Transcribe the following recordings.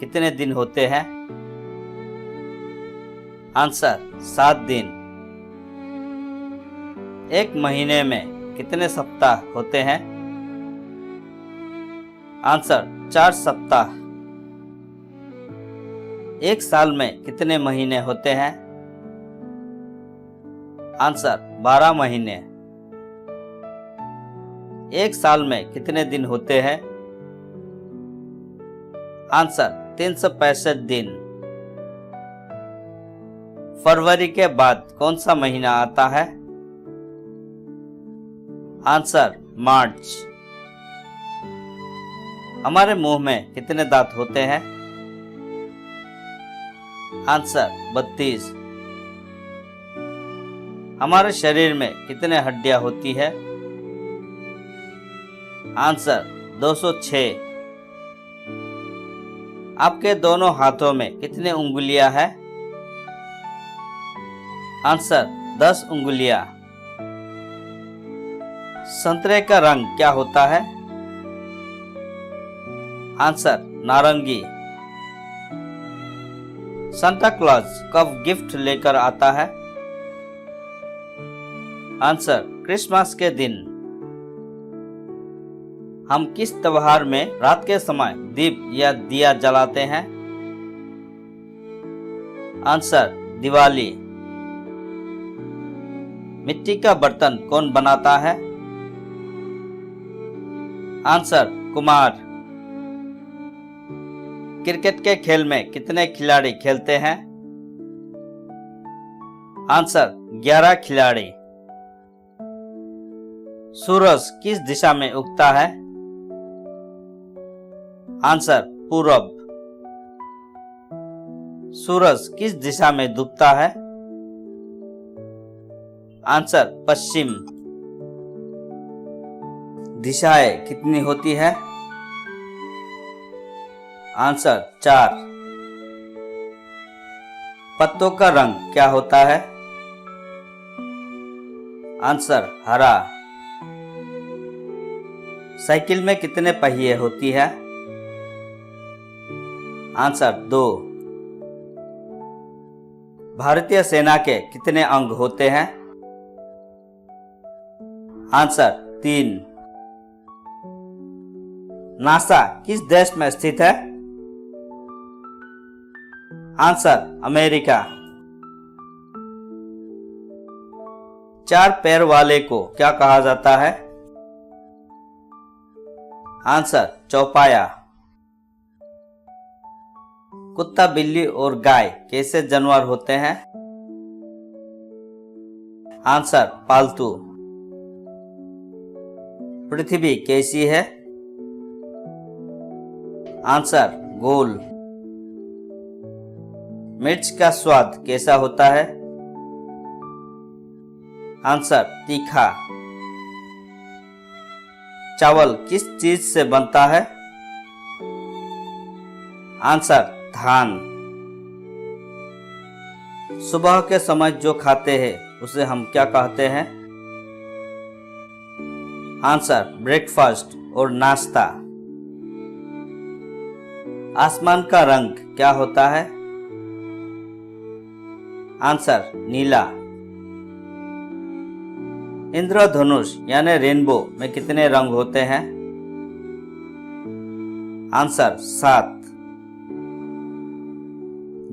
कितने दिन होते हैं? आंसर 7 दिन। एक महीने में कितने सप्ताह होते हैं? आंसर 4 सप्ताह। एक साल में कितने महीने होते हैं? आंसर 12 महीने। एक साल में कितने दिन होते हैं? आंसर 365 दिन। फरवरी के बाद कौन सा महीना आता है? आंसर मार्च। हमारे मुंह में कितने दांत होते हैं? आंसर 32। हमारे शरीर में कितने हड्डियां होती है? आंसर 206। आपके दोनों हाथों में कितने उंगलियां हैं? आंसर 10 उंगलियां। संतरे का रंग क्या होता है? आंसर नारंगी। सांता क्लॉज कब गिफ्ट लेकर आता है? आंसर क्रिसमस के दिन। हम किस त्योहार में रात के समय दीप या दिया जलाते हैं? आंसर दिवाली। मिट्टी का बर्तन कौन बनाता है? आंसर कुम्हार। क्रिकेट के खेल में कितने खिलाड़ी खेलते हैं? आंसर 11 खिलाड़ी। सूरज किस दिशा में उगता है? आंसर पूरब। सूरज किस दिशा में डूबता है? आंसर पश्चिम। दिशाएं कितनी होती है? आंसर 4। पत्तों का रंग क्या होता है? आंसर हरा। साइकिल में कितने पहिए होती है? आंसर 2। भारतीय सेना के कितने अंग होते हैं? आंसर 3। नासा किस देश में स्थित है? Answer America. 4 पैर वाले को क्या कहा जाता है? आंसर चौपाया। कुत्ता, बिल्ली और गाय कैसे जानवर होते हैं? आंसर पालतू। पृथ्वी कैसी है? आंसर गोल। मिर्च का स्वाद कैसा होता है? आंसर तीखा। चावल किस चीज से बनता है? आंसर धान। सुबह के समय जो खाते हैं उसे हम क्या कहते हैं? आंसर ब्रेकफास्ट और नाश्ता। आसमान का रंग क्या होता है? आंसर नीला। इंद्रधनुष यानी रेनबो में कितने रंग होते हैं? आंसर 7।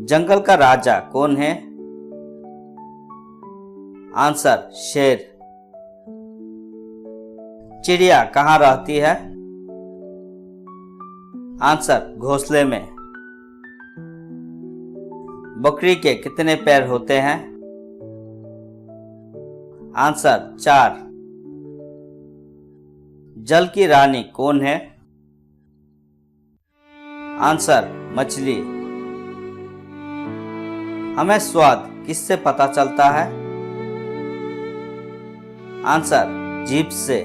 जंगल का राजा कौन है? आंसर शेर। चिड़िया कहाँ रहती है? आंसर घोंसले में। बकरी के कितने पैर होते हैं? आंसर 4। जल की रानी कौन है? आंसर मछली। हमें स्वाद किससे पता चलता है? आंसर जीभ से।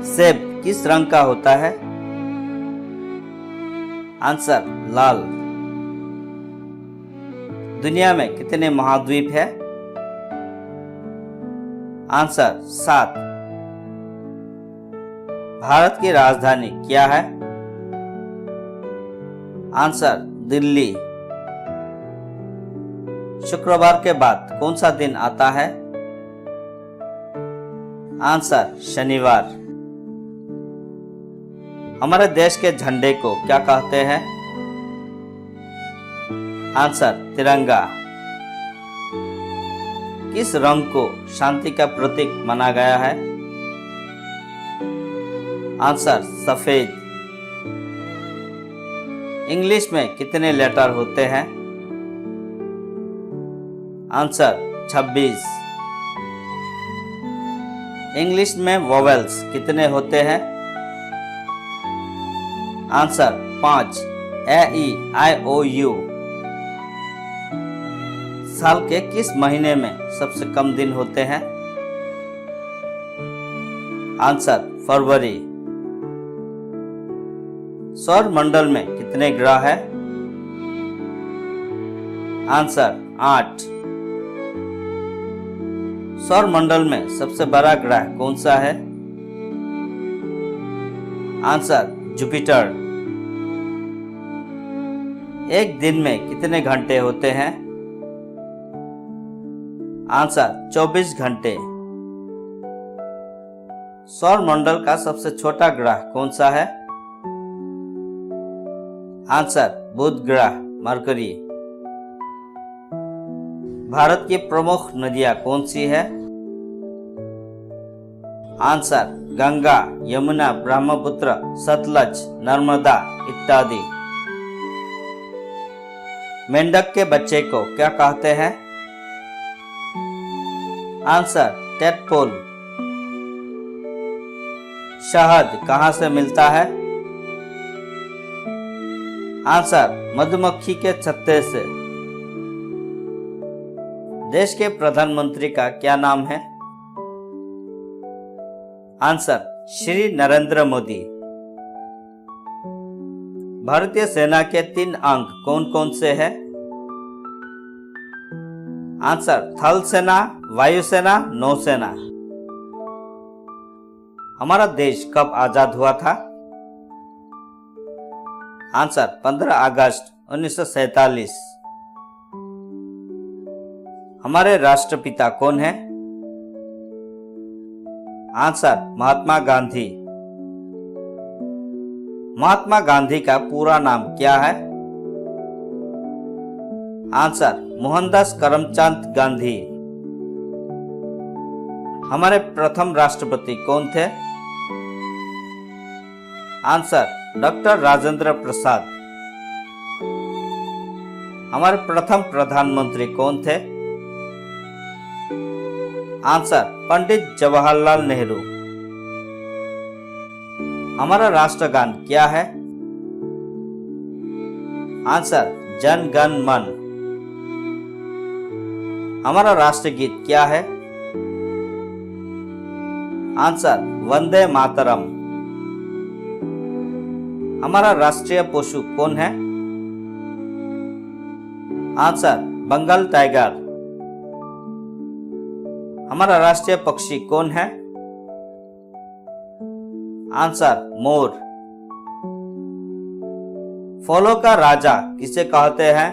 सेब किस रंग का होता है? आंसर लाल। दुनिया में कितने महाद्वीप है? आंसर 7। भारत की राजधानी क्या है? आंसर दिल्ली। शुक्रवार के बाद कौन सा दिन आता है? आंसर शनिवार। हमारे देश के झंडे को क्या कहते हैं? आंसर तिरंगा। किस रंग को शांति का प्रतीक माना गया है? आंसर सफेद। इंग्लिश में कितने लेटर होते हैं? आंसर 26। इंग्लिश में वोवेल्स कितने होते हैं? Answer 5। A E I O U. साल के किस महीने में सबसे कम दिन होते हैं? आंसर फरवरी। सौर मंडल में कितने ग्रह हैं? आंसर 8। सौर मंडल में सबसे बड़ा ग्रह कौन सा है? Answer Jupiter. एक दिन में कितने घंटे होते हैं? आंसर 24 घंटे। सौर मंडल का सबसे छोटा ग्रह कौन सा है? आंसर बुध ग्रह मरकरी। भारत की प्रमुख नदियां कौन सी है? आंसर गंगा, यमुना, ब्रह्मपुत्र, सतलज, नर्मदा इत्यादि। मेंढक के बच्चे को क्या कहते हैं? Answer tadpole. शहद कहां से मिलता है? आंसर मधुमक्खी के छत्ते से। देश के प्रधानमंत्री का क्या नाम है? आंसर श्री नरेंद्र मोदी। भारतीय सेना के 3 अंग कौन कौन से हैं? आंसर थल सेना, वायुसेना, नौसेना। हमारा देश कब आजाद हुआ था? आंसर 15 अगस्त 1947। हमारे राष्ट्रपिता कौन है? आंसर महात्मा गांधी। महात्मा गांधी का पूरा नाम क्या है? आंसर मोहनदास करमचंद गांधी। हमारे प्रथम राष्ट्रपति कौन थे? Answer doctor Rajendra Prasad. हमारे प्रथम प्रधानमंत्री कौन थे? आंसर पंडित जवाहरलाल नेहरू। हमारा राष्ट्रगान क्या है? आंसर जन गण मन। हमारा राष्ट्रगीत क्या है? आंसर वंदे मातरम। हमारा राष्ट्रीय पशु कौन है? Answer Bengal tiger. हमारा राष्ट्रीय पक्षी कौन है? आंसर मोर। फलों का राजा किसे कहते हैं?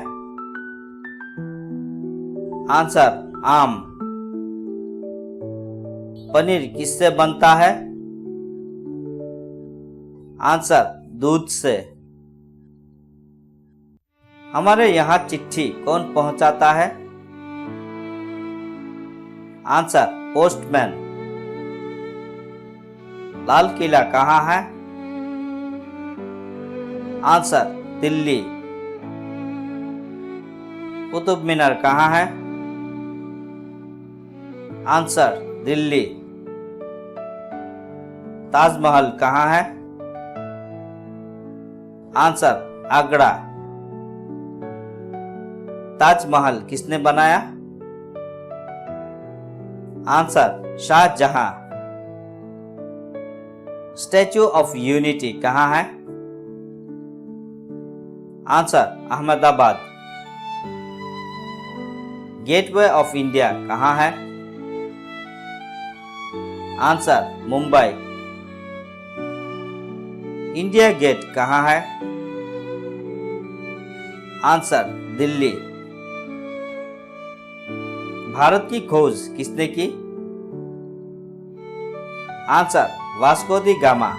आंसर आम। पनीर किससे बनता है? आंसर दूध से। हमारे यहाँ चिट्ठी कौन पहुंचाता है? Answer postman. लाल किला कहाँ है? आंसर दिल्ली। कुतुब मीनार कहाँ है? आंसर दिल्ली। ताजमहल कहाँ है? आंसर आगरा। ताजमहल किसने बनाया? Answer Shah Jahan. Statue of unity कहाँ है? Answer Ahmedabad. Gateway of India कहाँ है? आंसर मुंबई। इंडिया गेट कहाँ है? आंसर दिल्ली। भारत की खोज किसने की? आंसर वास्को दी गामा।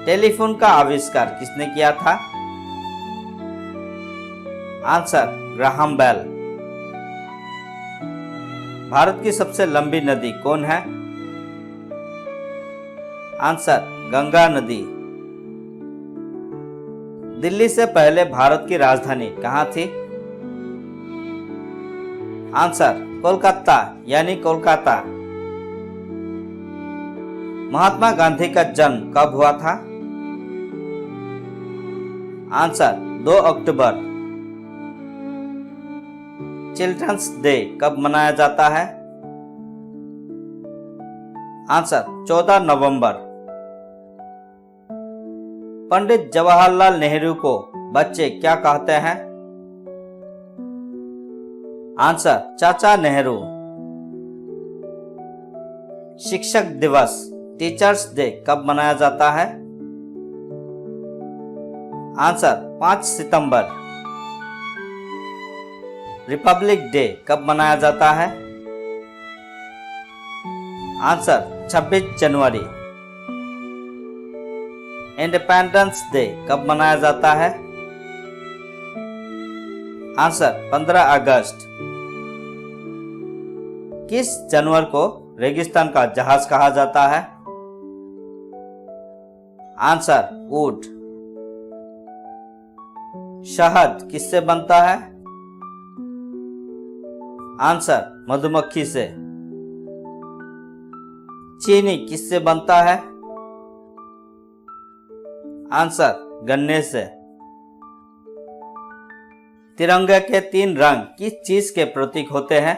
टेलीफोन का आविष्कार किसने किया था? Answer Graham bell. भारत की सबसे लंबी नदी कौन है? आंसर गंगा नदी। दिल्ली से पहले भारत की राजधानी कहाँ थी? आंसर कोलकाता यानी कोलकाता। महात्मा गांधी का जन्म कब हुआ था? आंसर 2 अक्टूबर। चिल्ड्रंस डे कब मनाया जाता है? आंसर 14 नवंबर। पंडित जवाहरलाल नेहरू को बच्चे क्या कहते हैं? आंसर चाचा नेहरू। शिक्षक दिवस टीचर्स डे कब मनाया जाता है? आंसर 5 सितंबर। रिपब्लिक डे कब मनाया जाता है? आंसर 26 जनवरी। इंडिपेंडेंस डे कब मनाया जाता है? आंसर 15 अगस्त। किस जानवर को रेगिस्तान का जहाज कहा जाता है? आंसर ऊंट। शहद किससे बनता है? आंसर मधुमक्खी से। चीनी किससे बनता है? आंसर गन्ने से। तिरंगे के 3 रंग किस चीज के प्रतीक होते हैं?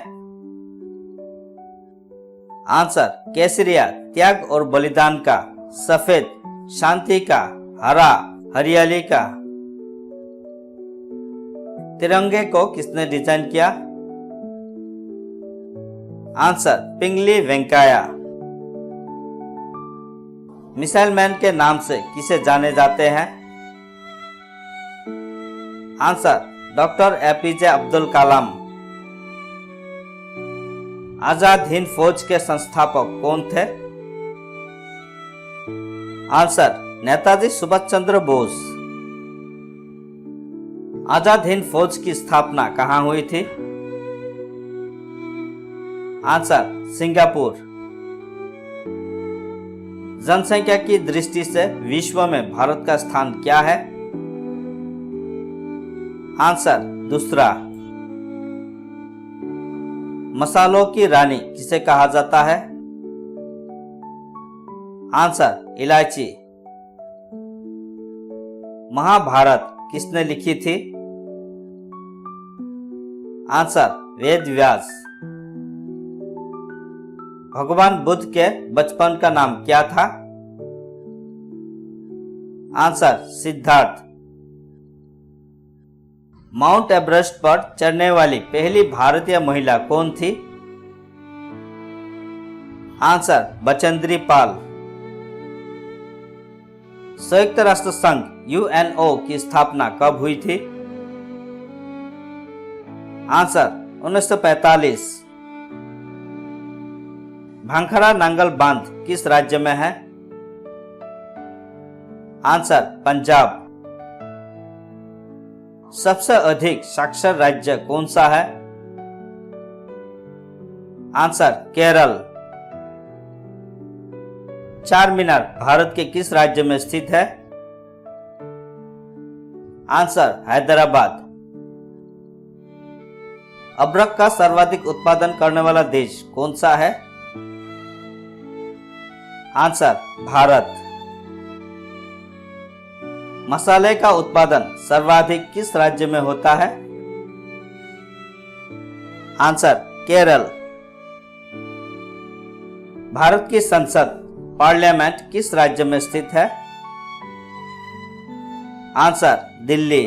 आंसर केसरिया त्याग और बलिदान का, सफेद शांति का, हरा हरियाली का। तिरंगे को किसने डिजाइन किया? आंसर पिंगली वेंकैया। मिसाइल मैन के नाम से किसे जाने जाते हैं? Answer doctor APJ Abdul Kalam. Azad Hind फौज के संस्थापक कौन थे? आंसर नेताजी सुभाष चंद्र बोस। आजाद हिंद फौज की स्थापना कहां हुई थी? Answer Singapore. जनसंख्या की दृष्टि से विश्व में भारत का स्थान क्या है? आंसर दूसरा। मसालों की रानी किसे कहा जाता है? आंसर इलायची। महाभारत किसने लिखी थी? आंसर वेद व्यास। भगवान बुद्ध के बचपन का नाम क्या था? आंसर सिद्धार्थ। माउंट एवरेस्ट पर चढ़ने वाली पहली भारतीय महिला कौन थी? आंसर बचेंद्री पाल। संयुक्त राष्ट्र संघ यूएनओ की स्थापना कब हुई थी? आंसर 1945। भांखड़ा नांगल बांध किस राज्य में है? आंसर पंजाब। सबसे अधिक साक्षर राज्य कौन सा है? आंसर केरल। चार मीनार भारत के किस राज्य में स्थित है? आंसर हैदराबाद। अदरक का सर्वाधिक उत्पादन करने वाला देश कौन सा है? आंसर भारत। मसाले का उत्पादन सर्वाधिक किस राज्य में होता है? आंसर केरल। भारत की संसद पार्लियामेंट किस राज्य में स्थित है? आंसर दिल्ली।